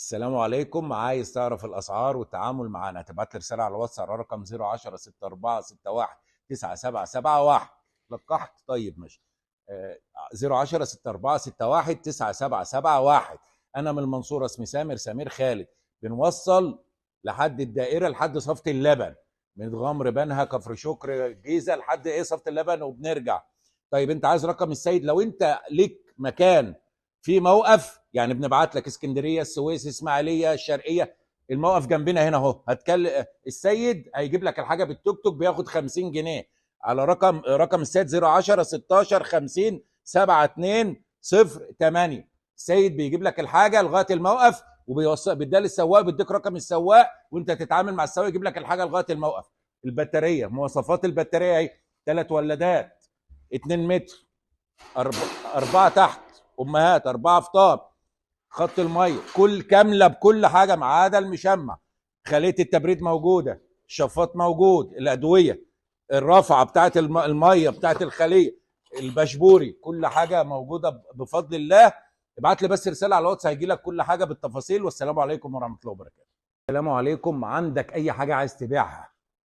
السلام عليكم. عايز تعرف الاسعار والتعامل معنا تبعت لي رساله على الواتس على رقم 010 64 61 9771. لقحت؟ طيب ماشي. 010 64 61 9771. انا من المنصوره، اسمي سمير خالد. بنوصل لحد الدائره لحد صفه اللبن، من غمر بنها كفر شكر الجيزه لحد صفه اللبن وبنرجع. طيب انت عايز رقم السيد؟ لو انت ليك مكان في موقف، يعني بنبعت لك اسكندريه، السويس، اسماعيليه، الشرقيه. الموقف جنبنا هنا اهو. هتكلم السيد هيجيب لك الحاجه بالتوك توك، بياخد 50 جنيه. على رقم السيد 010 16 50 72 08. السيد بيجيب لك الحاجه لغايه الموقف وبيوصل، بيديها للسواق، بيديك رقم السواق وانت تتعامل مع السواق يجيب لك الحاجه لغايه الموقف. البطاريه، مواصفات البطاريه اهي: 3 ولادات، 2 متر، أربعة تحت أمهات، 4 فطار، خط المية كل كاملة بكل حاجة ما عدا المشمع. خلية التبريد موجودة، الشفاط موجود، الأدوية، الرافعة بتاعت المية بتاعت الخلية، البشبوري، كل حاجة موجودة بفضل الله. ابعت لي بس رسالة على الواتس هيجي لك كل حاجة بالتفاصيل. والسلام عليكم ورحمة الله وبركاته. السلام عليكم. عندك أي حاجة عايز تبيعها؟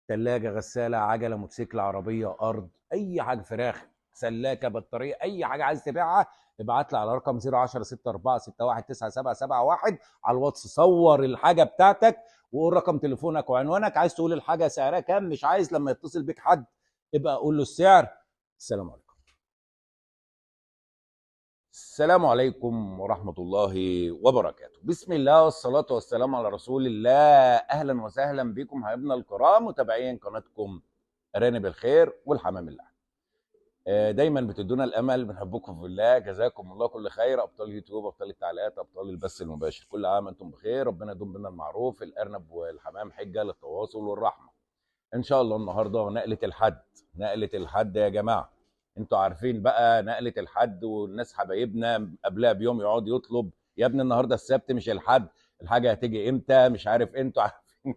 ثلاجة، غسالة، عجلة، موتوسيكل، عربية، أرض، أي حاجة، فراخ، سلاكة، بطارية، أي حاجة عايز تبيعها ابعت لي على رقم 010 64 61 9771 على الواتس. صور الحاجة بتاعتك وقول رقم تليفونك وعنوانك. عايز تقول الحاجة سعرها كام؟ مش عايز لما يتصل بيك حد ابقى قول له السعر. السلام عليكم. السلام عليكم ورحمة الله وبركاته. بسم الله والصلاة والسلام على رسول الله. أهلا وسهلا بكم حبايبنا الكرام متابعين قناتكم أرانب الخير والحمام الله. دايما بتدونا الامل، بنحبكم في الله، جزاكم الله كل خير. ابطال يوتيوب، ابطال التعليقات، ابطال البث المباشر، كل عام انتم بخير. ربنا يدوم بنا المعروف. الارنب والحمام حجه للتواصل والرحمه ان شاء الله. النهارده نقله الحد. نقله الحد يا جماعه، انتوا عارفين بقى نقله الحد، والناس حبايبنا قبلها بيوم يقعد يطلب: يا ابني النهارده السبت مش الحد، الحاجه هتيجي امتى؟ مش عارف. انتوا عارفين.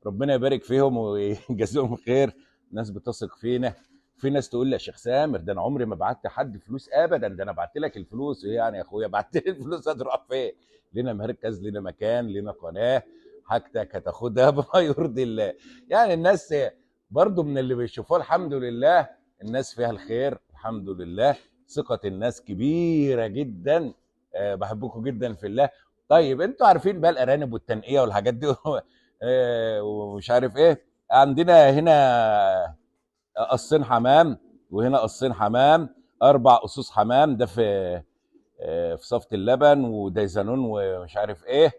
ربنا يبارك فيهم ويجازيهم خير. ناس بتثق فينا. في ناس تقول لي: يا شيخ سامر، ده انا عمري ما بعت حد فلوس ابدا، ده انا بعت لك الفلوس. ايه يعني يا اخويا؟ بعت لي الفلوس هتروح فين؟ لنا مركز، لنا مكان، لنا قناه، حاجتك هتاخدها بما يرضي الله. يعني الناس برضو من اللي بيشوفوها الحمد لله، الناس فيها الخير الحمد لله. ثقة الناس كبيرة جدا. بحبكم جدا في الله. طيب انتوا عارفين بقى الارانب والتنقية والحاجات دي ومش عارف ايه. عندنا هنا قصين حمام، وهنا قصين حمام، 4 قصوص حمام. ده في صفة اللبن وديزانون ومش عارف ايه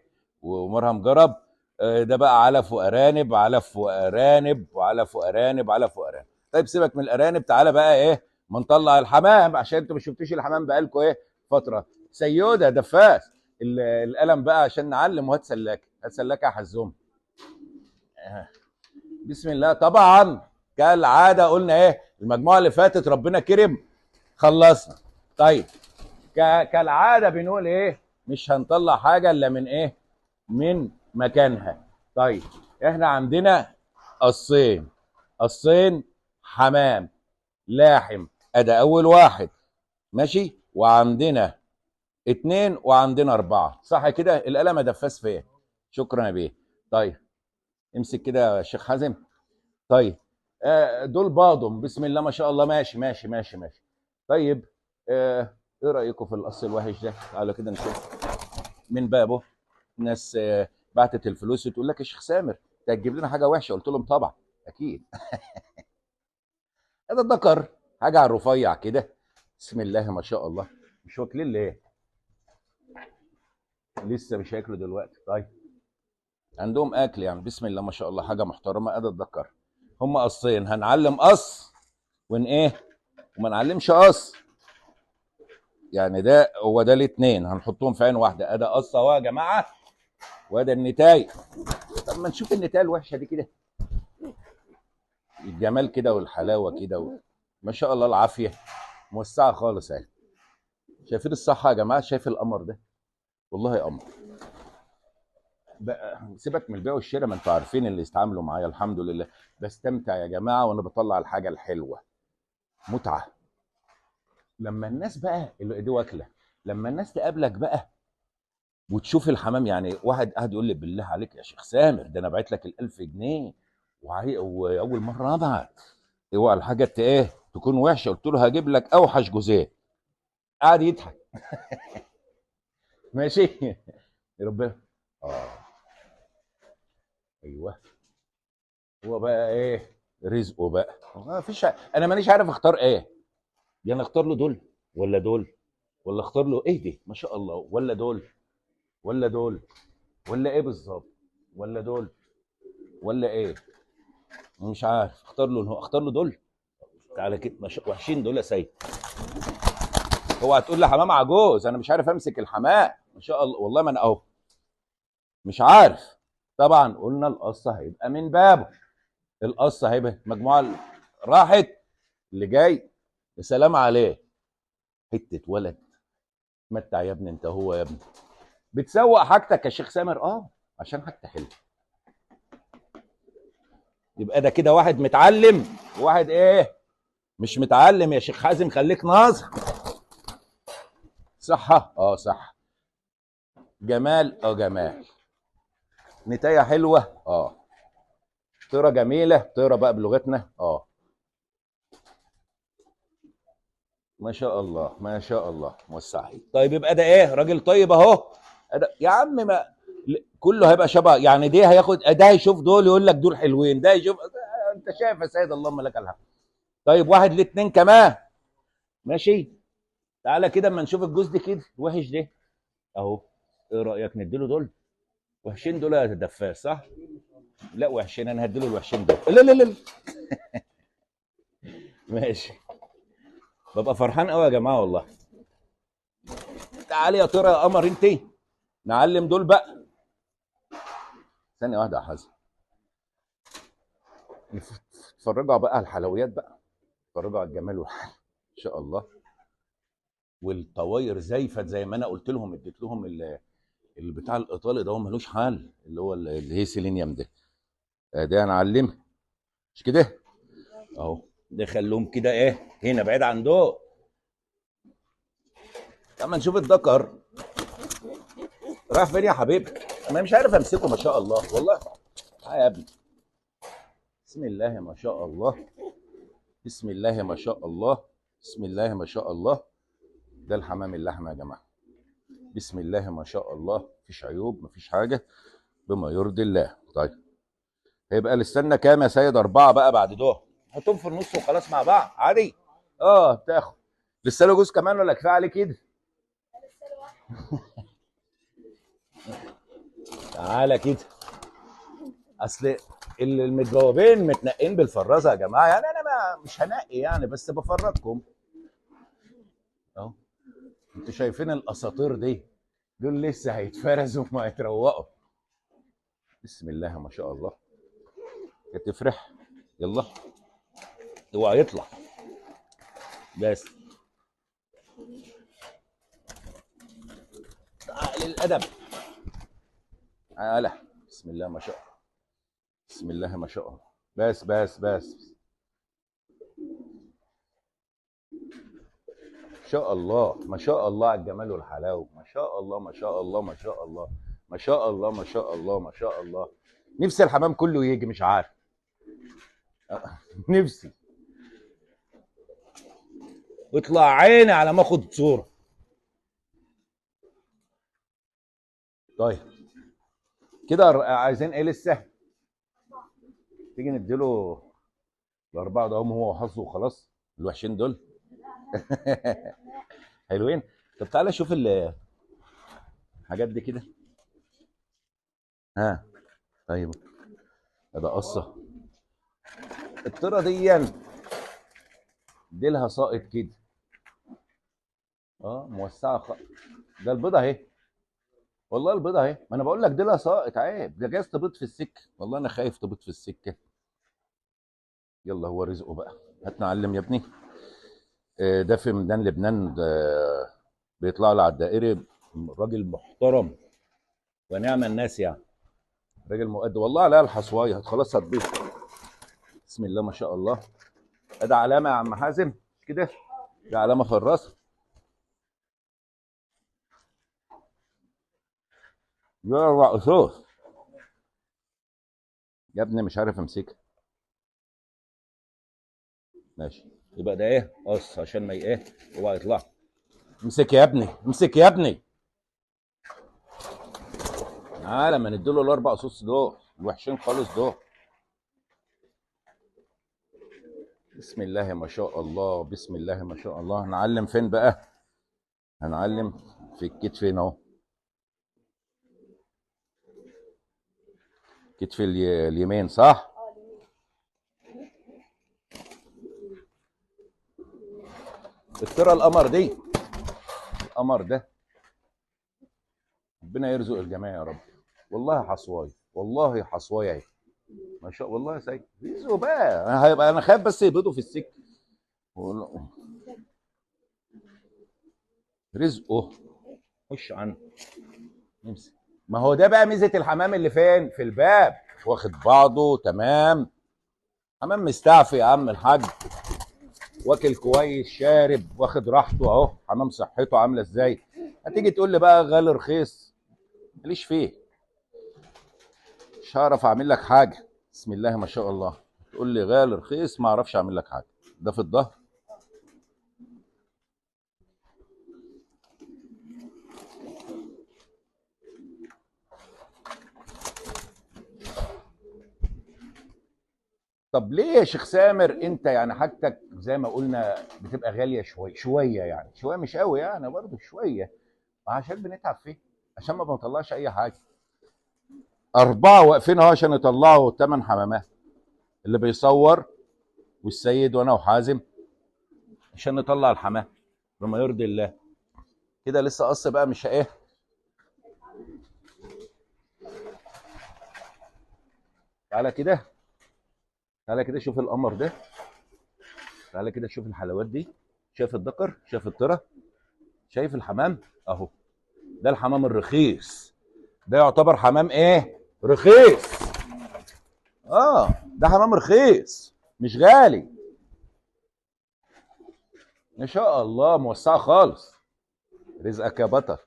ومرهم جرب. ده بقى علف وارانب، علف وارانب، وعلف وارانب، علف وارانب. طيب سيبك من الارانب، تعالى بقى ايه ما نطلع الحمام، عشان انتوا ما شفتوش الحمام بقالكم ايه فتره. سيوده دفاس. القلم بقى عشان نعلم. وهات سلاكه، هات سلاكه يا حزوم. بسم الله. طبعا كالعاده قلنا ايه المجموعه اللي فاتت، ربنا كرم خلصنا. طيب كالعاده بنقول ايه؟ مش هنطلع حاجه الا من ايه؟ من مكانها. طيب احنا عندنا قصين، قصين حمام لاحم، ادي اول واحد ماشي. وعندنا 2 وعندنا 4، صح كده؟ القلم دفاس فين؟ شكرا يا بيه. طيب امسك كده يا شيخ حازم. طيب دول بعضهم بسم الله ما شاء الله. ماشي ماشي ماشي ماشي. طيب ايه رايكم في القص الوحش ده؟ تعالوا كده نشوف من بابه. ناس بعتت الفلوس وتقول لك: يا شيخ سامر انت هتجيب لنا حاجه وحشه؟ قلت لهم طبعا اكيد. هذا الذكر حاجه على الرفيع كده، بسم الله ما شاء الله. مش واكلين ليه؟ لسه مش هياكلوا دلوقتي. طيب عندهم اكل يعني، بسم الله ما شاء الله، حاجه محترمه. ادي الذكر. هم قصين، هنعلم قص ون ايه وما نعلمش قص. يعني ده هو ده الاثنين هنحطهم في عين واحده. ادي قصه اهو يا جماعه، وادي النتايه. طب ما نشوف النتايه الوحشه دي كده، الجمال كده والحلاوه كده ما شاء الله العافيه موسعه خالص اهي. شايفين الصحه يا جماعه؟ شايف القمر ده؟ والله قمر. بقى سيبك من البيع والشراء، ما انتوا عارفين اللي يستعاملوا معايا الحمد لله. بستمتع يا جماعه وانا بطلع الحاجه الحلوه، متعه. لما الناس بقى اللي دي واكله، لما الناس تقابلك بقى وتشوف الحمام. يعني واحد قاعد يقول لي بالله عليك يا شيخ سامر، ده انا بعت لك ال 1000 جنيه واول مره ابعت، اوعى الحاجه ايه تكون وحشه. قلت له هجيب لك اوحش جزئين. قاعد يضحك. ماشي. يا ربنا. اه. ايوه. هو بقى ايه رزقه بقى، ما فيش. انا مانيش عارف اختار ايه. يعني اختار له دول ولا دول، ولا اختار له ايه دي ما شاء الله، ولا دول ولا دول، ولا ايه بالظبط، ولا دول ولا ايه. مش عارف اختار له دول. تعالى كده وحشين دول يا سيد. هو هتقول لي حمام عجوز، انا مش عارف امسك الحمام ما شاء الله والله، ما انا اهو مش عارف. طبعا قلنا القصه هيبقى من بابه. القصه هيبقى مجموعه راحت. اللي جاي يا سلام عليه. حته ولد. متع يا ابني انت هو يا ابني. بتسوق حاجتك يا شيخ سامر عشان حاجتك حلوه. يبقى ده كده واحد متعلم وواحد ايه مش متعلم. يا شيخ حازم خليك ناصح. صحة صح. جمال جمال. نتاية حلوة طيرة جميلة. طيرة بقى بلغتنا ما شاء الله ما شاء الله موسع. طيب يبقى ده ايه راجل طيب اهو. يا عم ما كله هيبقى شبه يعني. دي هياخد ده هيشوف دول يقول لك دول حلوين، ده يشوف. انت شايف يا سيد اللهم لك الحمد. طيب واحد لاتنين كمان. ماشي. تعالى كده اما نشوف الجوز دي كده وحش ده اهو. ايه رايك نديله دول؟ وحشين دول يا دفاس صح؟ لا وحشين، انا هديله الوحشين دول. لا لا لا لا. ماشي. ببقى فرحان قوي يا جماعه والله. تعالي يا ترى يا قمر انت. نعلم دول بقى. ثانيه واحده يا حازم. اتفرجوا بقى على الحلويات بقى. اتفرجوا على الجمال والحلاوه ان شاء الله. والطواير زيفت زي ما انا قلت لهم. اديت لهم البتاع الايطالي ده هو ملوش حل، اللي هو اللي هي سيلينيوم ده. ده انا اعلمه مش كده اهو. ده خلوهم كده ايه هنا بعيد عن دول. اما نشوف الدكر راح فين يا حبيبي. انا مش عارف امسكه ما شاء الله والله. يا ابني. بسم الله ما شاء الله. بسم الله ما شاء الله. بسم الله ما شاء الله. ده الحمام اللحمه يا جماعه. بسم الله ما شاء الله. مفيش عيوب مفيش حاجه. بما يرضي الله. طيب هيبقى الاستنى كام يا سيد؟ 4 بقى بعد دول. حطهم في النص وخلاص مع بعض عادي. بتاخد. لسه له جوز كمان ولا كفايه عليه كده؟ تعالى كده. اصل المتجاوبين متنقين بالفرازه يا جماعه. يعني انا ما مش هنقي يعني بس بفرجكم اهو. انتوا شايفين الاساطير دي؟ دول لسه هيتفرزوا وما هيتروقوا. بسم الله ما شاء الله. تفرح. يلا. اوعى يطلع. بس. تعال الادب. تعالى. بسم الله ما شاء الله. بسم الله ما شاء الله. بس بس بس. ما شاء الله ما شاء الله على الجمال والحلاوه. ما شاء الله ما شاء الله ما شاء الله. ما شاء الله ما شاء الله ما شاء الله. نفسي الحمام كله يجي مش عارف. نفسي. اطلع عيني على ما اخد صوره. طيب كده عايزين ايه لسه؟ تيجي نديله الاربعه ده هم هو وحظه وخلاص. الوحشين دول. حلوين. طب تعالى شوف الحاجات دي كده. ها. طيب ده قصه. الطيره دي لها ساقط كده. موسعه ده البيضه اهي. والله البيضه اهي. ما انا بقول لك دي لها ساقط عيب. ده جايز تبيض في السكه. والله انا خايف تبيض في السكه. يلا هو رزقه بقى. هات نعلم يا ابني. ده في ميدان لبنان ده. بيطلع لي على الدائري. راجل محترم ونعم الناس يعني. راجل مؤدب والله. عليها الحصوايه خلاص هتبيض. بسم الله ما شاء الله. ده علامه يا عم حازم مش كده؟ ده علامه في الراس. يا رقصوص يا ابني، مش عارف امسكها. ماشي، يبقى ده ايه قص عشان ما ايه هو هيطلع. امسك يا ابني، امسك يا ابني. لما نديله الاربع قصوص دول الوحشين خالص دول. بسم الله ما شاء الله، بسم الله ما شاء الله. هنعلم فين بقى؟ هنعلم في الكتف هنا اهو. كتف اليمين صح. اختار القمر دي، القمر ده ربنا يرزق الجميع يا رب. والله حصواي، والله حصواي اهي. ما شاء الله، والله يا سيد رزقه بقى. انا هيبقى انا خايف بس يبيضوا في السكه. رزقه خش عنه. نمسك. ما هو ده بقى ميزه الحمام اللي فين في الباب، واخد بعضه تمام. حمام مستعفي يا عم الحاج، واكل كويس شارب واخد راحته اهو. حمام صحته عامله ازاي؟ هتيجي تقول لي بقى غالي رخيص، ماليش فيه. مش هعرف اعمل لك حاجه. بسم الله ما شاء الله. تقول لي غالي رخيص، ما اعرفش اعمل لك حاجه. ده في الظهر. طب ليه يا شيخ سامر انت يعني حاجتك زي ما قلنا بتبقى غاليه شويه شويه، يعني شويه مش قوي يعني برضه شويه، عشان بنتعب فيه، عشان ما بنطلعش اي حاجه. اربعه واقفين اهو عشان يطلعوا 8 حمامات، اللي بيصور والسيد وانا وحازم، عشان نطلع الحمام بما يرضي الله. كده لسه قص بقى مش ايه. تعالى كده، تعالى كده شوف القمر ده. تعالى كده شوف الحلوات دي. شايف الذكر، شايف الطرة، شايف الحمام اهو. ده الحمام الرخيص، ده يعتبر حمام ايه رخيص. ده حمام رخيص مش غالي. ما شاء الله موسعه خالص. رزقك يا بطل.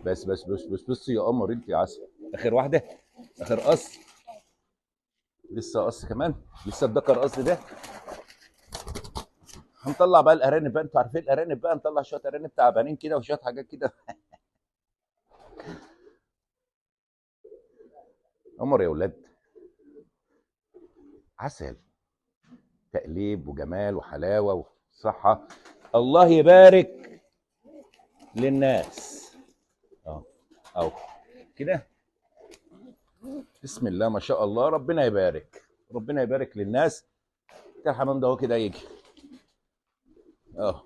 بس يا قمر انت يا عسل. اخر واحده، اخر قص. لسه قص كمان، لسه الذكر قص ده. هنطلع بقى الارانب بقى، انتوا عارفين الارانب بقى، نطلع شويه ارانب تعبانين كده وشويه حاجات كده. قمر يا ولاد، عسل، تقليب وجمال وحلاوه وصحه. الله يبارك للناس. اه اهو كده. بسم الله ما شاء الله، ربنا يبارك، ربنا يبارك للناس. ده الحمام ده اهو كده يجي. اه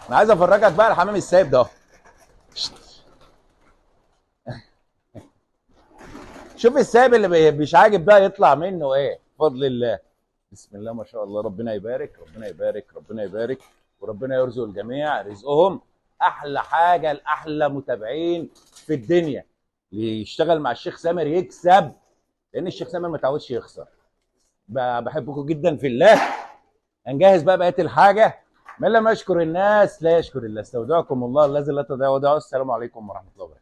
انا عايز افرجك بقى الحمام السايب ده اهو. شوف السايب اللي مش عاجب بقى يطلع منه ايه بفضل الله. بسم الله ما شاء الله، ربنا يبارك، ربنا يبارك، ربنا يبارك، وربنا يرزق الجميع رزقهم. احلى حاجه لاحلى متابعين في الدنيا، اللي يشتغل مع الشيخ سامر يكسب، لان الشيخ سامر ما تعودش يخسر. بحبكم جدا في الله. هنجهز بقى بقيه الحاجه. من لم يشكر الناس لا يشكر الله. استودعكم الله الذي لا تضيع ودائعه. السلام عليكم ورحمه الله وبركاته.